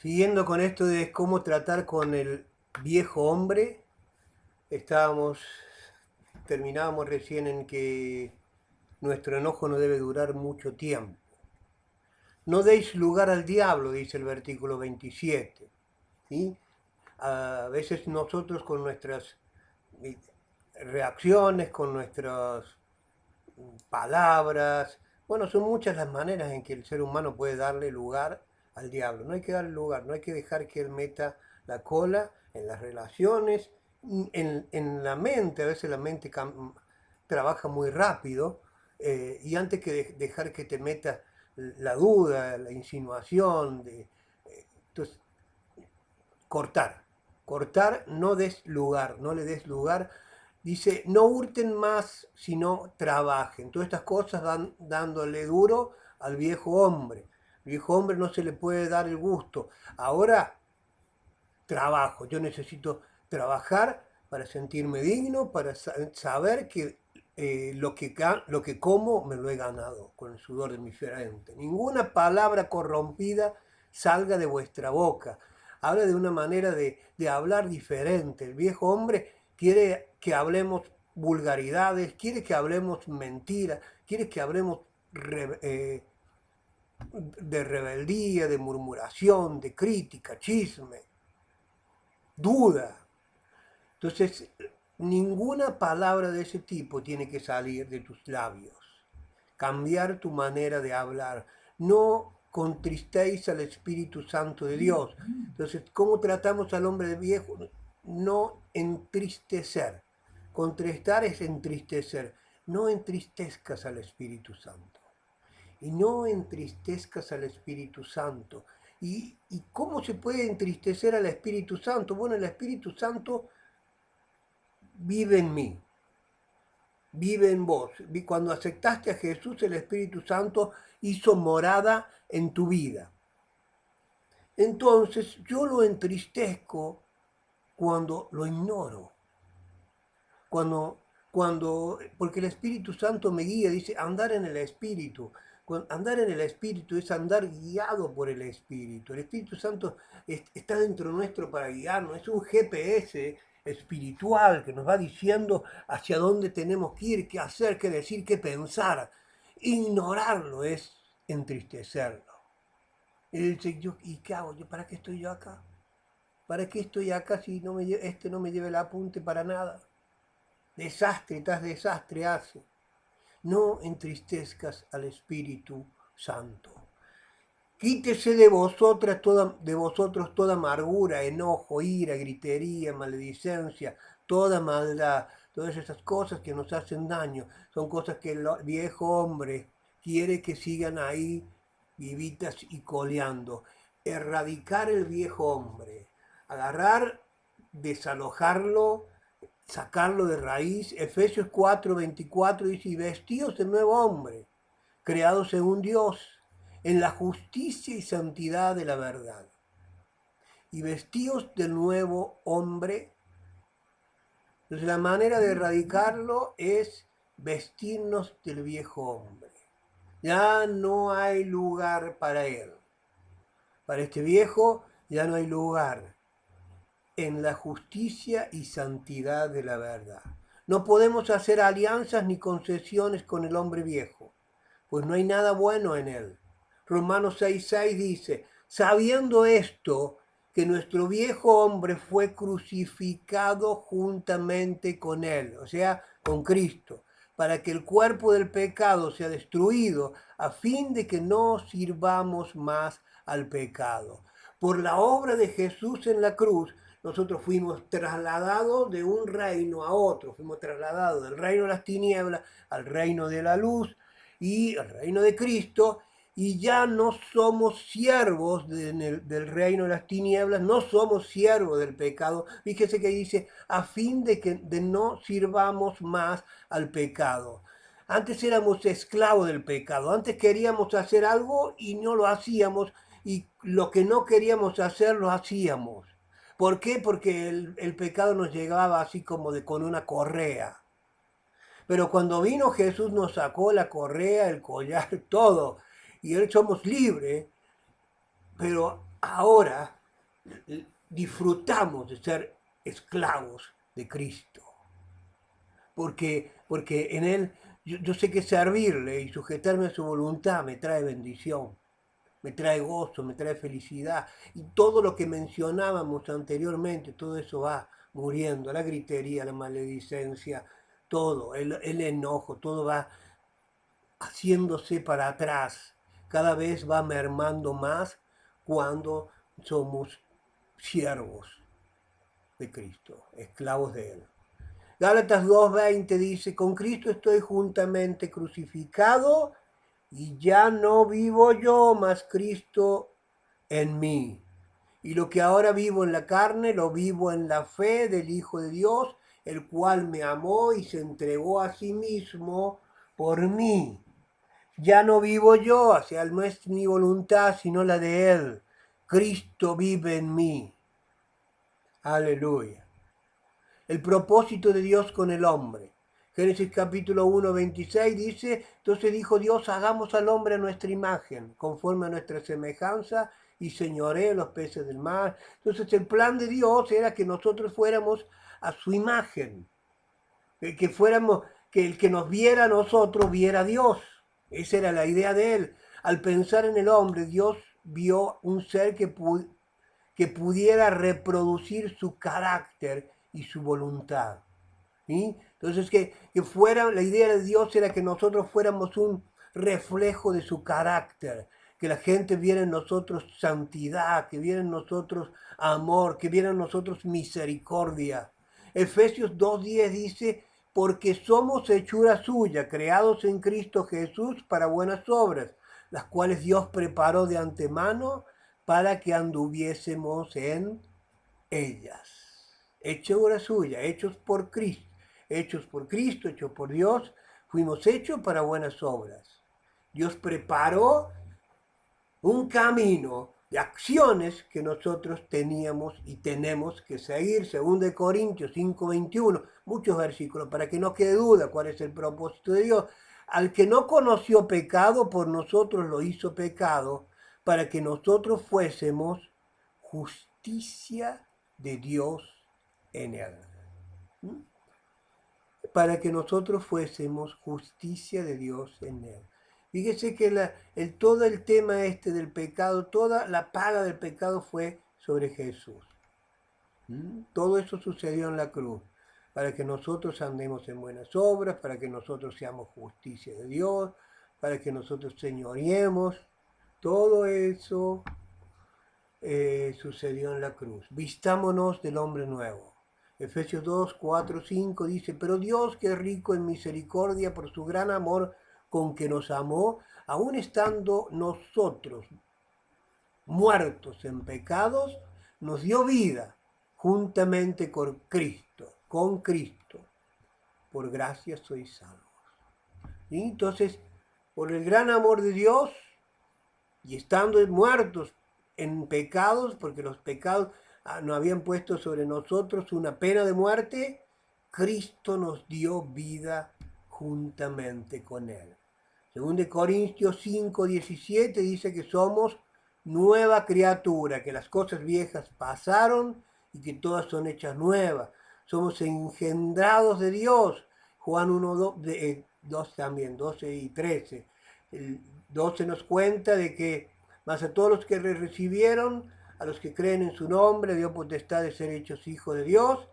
Siguiendo con esto de cómo tratar con el viejo hombre, terminábamos recién en que nuestro enojo no debe durar mucho tiempo. No deis lugar al diablo, dice el versículo 27. ¿Sí? A veces nosotros con nuestras reacciones, con nuestras palabras, bueno, son muchas las maneras en que el ser humano puede darle lugar al diablo. No hay que darle lugar, no hay que dejar que él meta la cola en las relaciones, en la mente. A veces la mente trabaja muy rápido, y antes que dejar que te meta la duda, la insinuación, entonces cortar, cortar, no des lugar, no le des lugar. Dice, no hurten más, sino trabajen. Todas estas cosas van dándole duro al viejo hombre. El viejo hombre no se le puede dar el gusto. Ahora trabajo, yo necesito trabajar para sentirme digno, para saber que lo que como me lo he ganado con el sudor de mi frente. Ninguna palabra corrompida salga de vuestra boca. Habla de una manera de hablar diferente. El viejo hombre quiere que hablemos vulgaridades, quiere que hablemos mentiras, quiere que hablemos de rebeldía, de murmuración, de crítica, chisme, duda. Entonces, ninguna palabra de ese tipo tiene que salir de tus labios. Cambiar tu manera de hablar. No contristéis al Espíritu Santo de Dios. Entonces, ¿cómo tratamos al hombre de viejo? No entristecer. Contristar es entristecer. No entristezcas al Espíritu Santo. Y no entristezcas al Espíritu Santo. ¿Y cómo se puede entristecer al Espíritu Santo? Bueno, el Espíritu Santo vive en mí, vive en vos. Cuando aceptaste a Jesús, el Espíritu Santo hizo morada en tu vida. Entonces yo lo entristezco cuando lo ignoro, porque el Espíritu Santo me guía, dice andar en el Espíritu. Andar en el Espíritu es andar guiado por el Espíritu. El Espíritu Santo está dentro nuestro para guiarnos. Es un GPS espiritual que nos va diciendo hacia dónde tenemos que ir, qué hacer, qué decir, qué pensar. Ignorarlo es entristecerlo. Y dice, ¿y qué hago? ¿Para qué estoy yo acá? ¿Para qué estoy acá si este no me lleva el apunte para nada? Desastre tras desastre hace. No entristezcas al Espíritu Santo. Quítese de vosotros toda amargura, enojo, ira, gritería, maledicencia, toda maldad. Todas esas cosas que nos hacen daño son cosas que el viejo hombre quiere que sigan ahí vivitas y coleando. Erradicar el viejo hombre, agarrar, desalojarlo, sacarlo de raíz. Efesios 4:24 dice, y vestidos de nuevo hombre, creados según Dios, en la justicia y santidad de la verdad. Y vestidos del nuevo hombre. Entonces la manera de erradicarlo es vestirnos del viejo hombre. Ya no hay lugar para él. Para este viejo ya no hay lugar en la justicia y santidad de la verdad. No podemos hacer alianzas ni concesiones con el hombre viejo, pues no hay nada bueno en él. Romanos 6:6 dice, sabiendo esto, que nuestro viejo hombre fue crucificado juntamente con él, o sea, con Cristo, para que el cuerpo del pecado sea destruido, a fin de que no sirvamos más al pecado. Por la obra de Jesús en la cruz, nosotros fuimos trasladados de un reino a otro, fuimos trasladados del reino de las tinieblas al reino de la luz y al reino de Cristo, y ya no somos siervos del reino de las tinieblas, no somos siervos del pecado. Fíjese que dice, a fin de no sirvamos más al pecado. Antes éramos esclavos del pecado, antes queríamos hacer algo y no lo hacíamos, y lo que no queríamos hacer lo hacíamos. ¿Por qué? Porque el pecado nos llegaba así como con una correa. Pero cuando vino Jesús nos sacó la correa, el collar, todo. Y hoy somos libres, pero ahora disfrutamos de ser esclavos de Cristo. Porque en Él yo sé que servirle y sujetarme a su voluntad me trae bendición, me trae gozo, me trae felicidad. Y todo lo que mencionábamos anteriormente, todo eso va muriendo, la gritería, la maledicencia, todo, el enojo, todo va haciéndose para atrás. Cada vez va mermando más cuando somos siervos de Cristo, esclavos de Él. Gálatas 2:20 dice, con Cristo estoy juntamente crucificado y ya no vivo yo, mas Cristo en mí. Y lo que ahora vivo en la carne, lo vivo en la fe del Hijo de Dios, el cual me amó y se entregó a sí mismo por mí. Ya no vivo yo, o sea, no es mi voluntad, sino la de Él. Cristo vive en mí. Aleluya. El propósito de Dios con el hombre. Génesis capítulo 1:26 dice, entonces dijo Dios, hagamos al hombre a nuestra imagen, conforme a nuestra semejanza, y señoree los peces del mar. Entonces el plan de Dios era que nosotros fuéramos a su imagen, que fuéramos, que el que nos viera a nosotros viera a Dios. Esa era la idea de él. Al pensar en el hombre, Dios vio un ser que pudiera reproducir su carácter y su voluntad. ¿Sí? Entonces, la idea de Dios era que nosotros fuéramos un reflejo de su carácter, que la gente viera en nosotros santidad, que viera en nosotros amor, que viera en nosotros misericordia. Efesios 2:10 dice, porque somos hechura suya, creados en Cristo Jesús para buenas obras, las cuales Dios preparó de antemano para que anduviésemos en ellas. Hechura suya, hechos por Cristo, hechos por Dios, fuimos hechos para buenas obras. Dios preparó un camino de acciones que nosotros teníamos y tenemos que seguir, según de Corintios 5:21, muchos versículos, para que no quede duda cuál es el propósito de Dios. Al que no conoció pecado, por nosotros lo hizo pecado, para que nosotros fuésemos justicia de Dios en él. Para que nosotros fuésemos justicia de Dios en él. Fíjese que todo el tema del pecado, toda la paga del pecado fue sobre Jesús. Todo eso sucedió en la cruz, para que nosotros andemos en buenas obras, para que nosotros seamos justicia de Dios, para que nosotros señoriemos. Todo eso sucedió en la cruz. Vistámonos del hombre nuevo. Efesios 2:4-5 dice, pero Dios, que es rico en misericordia por su gran amor con que nos amó, aun estando nosotros muertos en pecados, nos dio vida juntamente con Cristo. Por gracia sois salvos. ¿Sí? Entonces, por el gran amor de Dios, y estando muertos en pecados, porque los pecados nos habían puesto sobre nosotros una pena de muerte, Cristo nos dio vida juntamente con Él. Según de Corintios 5:17 dice que somos nueva criatura, que las cosas viejas pasaron y que todas son hechas nuevas. Somos engendrados de Dios. Juan 1:2 también, 12-13. El 12 nos cuenta de que mas a todos los que le recibieron, a los que creen en su nombre, dio potestad de ser hechos hijos de Dios.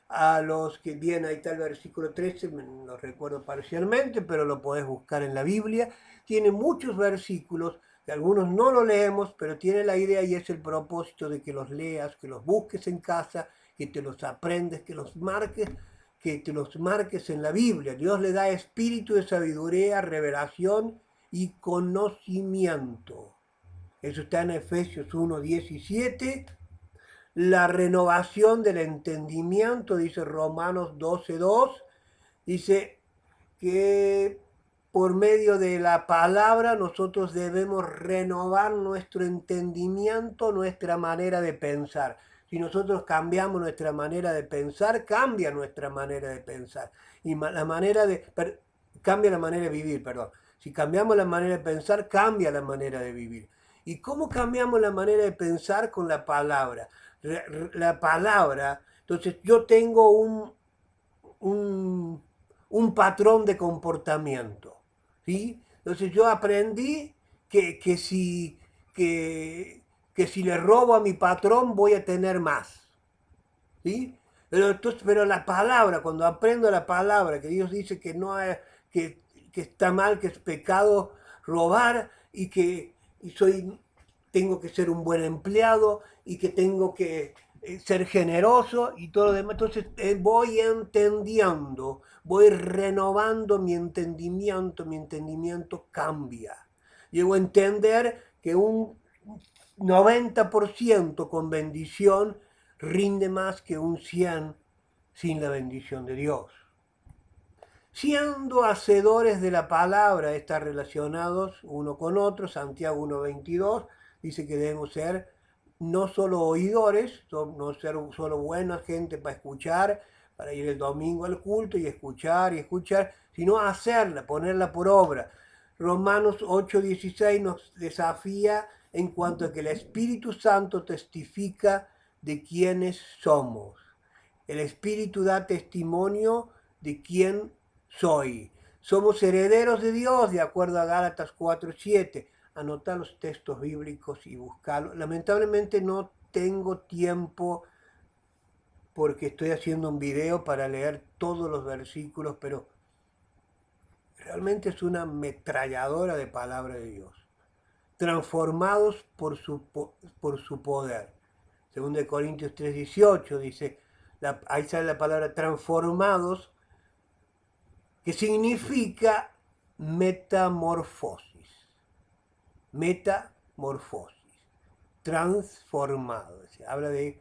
A los que viene, ahí está el versículo 13, lo recuerdo parcialmente, pero lo podés buscar en la Biblia. Tiene muchos versículos, que algunos no lo leemos, pero tiene la idea y es el propósito de que los leas, que los busques en casa, que te los aprendes, que te los marques en la Biblia. Dios le da espíritu de sabiduría, revelación y conocimiento. Eso está en Efesios 1:17. La renovación del entendimiento, dice Romanos 12:2. Dice que por medio de la palabra nosotros debemos renovar nuestro entendimiento, nuestra manera de pensar. Si nosotros cambiamos nuestra manera de pensar, cambia nuestra manera de pensar. Y cambia la manera de vivir, perdón. Si cambiamos la manera de pensar, cambia la manera de vivir. ¿Y cómo cambiamos la manera de pensar con la palabra? La palabra, entonces yo tengo un, un patrón de comportamiento, ¿sí? Entonces yo aprendí que que, que si le robo a mi patrón voy a tener más, ¿sí? Pero la palabra, cuando aprendo la palabra, que Dios dice que no hay, que, que está mal, que es pecado robar y que y tengo que ser un buen empleado y que tengo que ser generoso y todo lo demás. Entonces voy entendiendo, voy renovando mi entendimiento cambia. Llego a entender que un 90% con bendición rinde más que un 100 sin la bendición de Dios. Siendo hacedores de la palabra, están relacionados uno con otro. Santiago 1:22 dice que debemos ser no solo oidores, no ser solo buena gente para escuchar, para ir el domingo al culto y escuchar, sino hacerla, ponerla por obra. Romanos 8:16 nos desafía en cuanto a que el Espíritu Santo testifica de quiénes somos. El Espíritu da testimonio de quién soy. Somos herederos de Dios, de acuerdo a Gálatas 4:7. Anotá los textos bíblicos y buscarlos. Lamentablemente no tengo tiempo porque estoy haciendo un video para leer todos los versículos, pero realmente es una ametralladora de palabra de Dios. Transformados por su poder. Según de Corintios 3:18 dice, ahí sale la palabra transformados, que significa metamorfosis. Metamorfosis. Transformado. Se habla de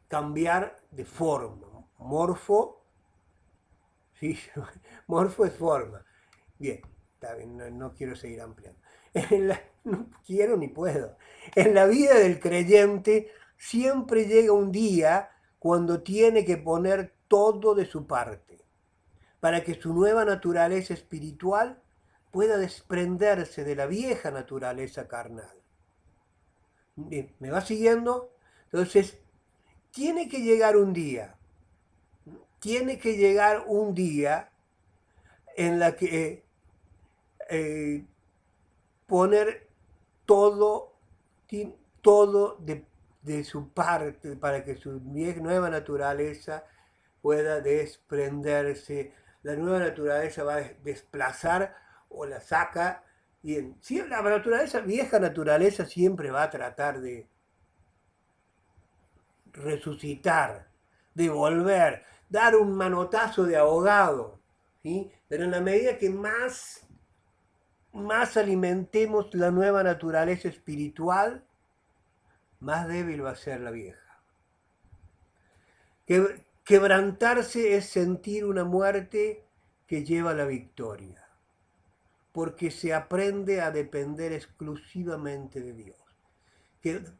cambiar de forma. Morfo, ¿sí? Morfo es forma. Bien, está bien, no quiero seguir ampliando. No quiero ni puedo. En la vida del creyente siempre llega un día cuando tiene que poner todo de su parte para que su nueva naturaleza espiritual pueda desprenderse de la vieja naturaleza carnal. ¿Me va siguiendo? Entonces, tiene que llegar un día en la que poner todo, todo de su parte para que su nueva naturaleza pueda desprenderse. La nueva naturaleza va a desplazar o la saca. Bien, si la naturaleza, vieja naturaleza siempre va a tratar de resucitar, de volver, dar un manotazo de ahogado, ¿sí? Pero en la medida que más alimentemos la nueva naturaleza espiritual, más débil va a ser la vieja. Quebrantarse es sentir una muerte que lleva a la victoria, porque se aprende a depender exclusivamente de Dios.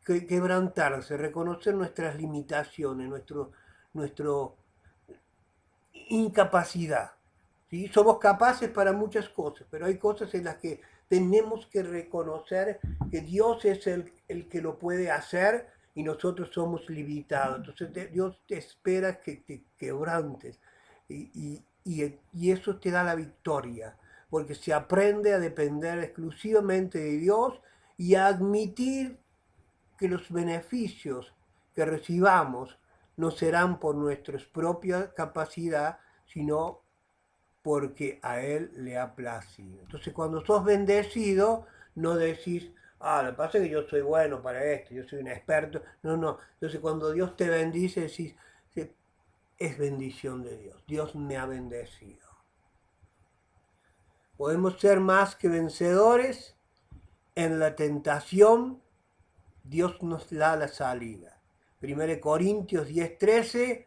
Quebrantarse, reconocer nuestras limitaciones, nuestro incapacidad. ¿Sí? Somos capaces para muchas cosas, pero hay cosas en las que tenemos que reconocer que Dios es el que lo puede hacer y nosotros somos limitados. Entonces Dios te espera que te quebrantes y eso te da la victoria, porque se aprende a depender exclusivamente de Dios y a admitir que los beneficios que recibamos no serán por nuestra propia capacidad, sino porque a Él le ha placido. Entonces, cuando sos bendecido, no decís, lo que pasa es que yo soy bueno para esto, yo soy un experto. No, no. Entonces, cuando Dios te bendice, decís, es bendición de Dios. Dios me ha bendecido. Podemos ser más que vencedores en la tentación. Dios nos da la salida. 1 Corintios 10:13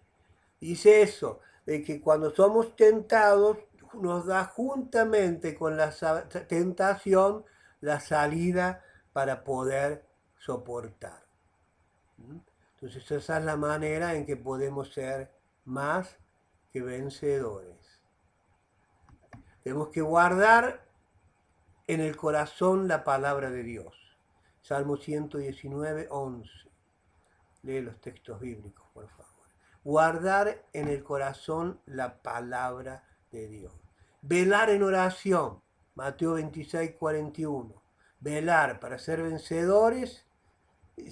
dice eso, de que cuando somos tentados nos da juntamente con la tentación la salida para poder soportar. Entonces esa es la manera en que podemos ser más que vencedores. Tenemos que guardar en el corazón la palabra de Dios. Salmo 119, 11. Lee los textos bíblicos, por favor. Guardar en el corazón la palabra de Dios. Velar en oración. Mateo 26, 41. Velar para ser vencedores.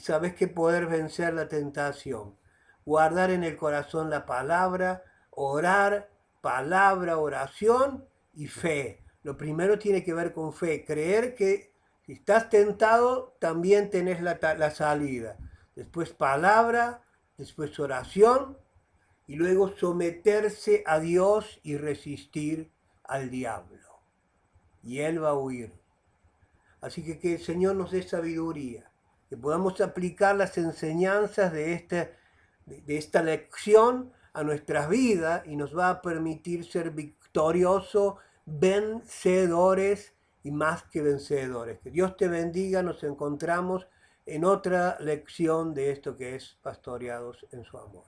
Sabes que poder vencer la tentación. Guardar en el corazón la palabra. Orar, palabra, oración y fe. Lo primero tiene que ver con fe. Creer que si estás tentado, también tenés la salida. Después palabra, después oración y luego someterse a Dios y resistir al diablo. Y él va a huir. Así que el Señor nos dé sabiduría, que podamos aplicar las enseñanzas de esta lección a nuestras vidas y nos va a permitir ser victoriosos, vencedores y más que vencedores. Que Dios te bendiga, nos encontramos en otra lección de esto que es Pastoreados en su amor.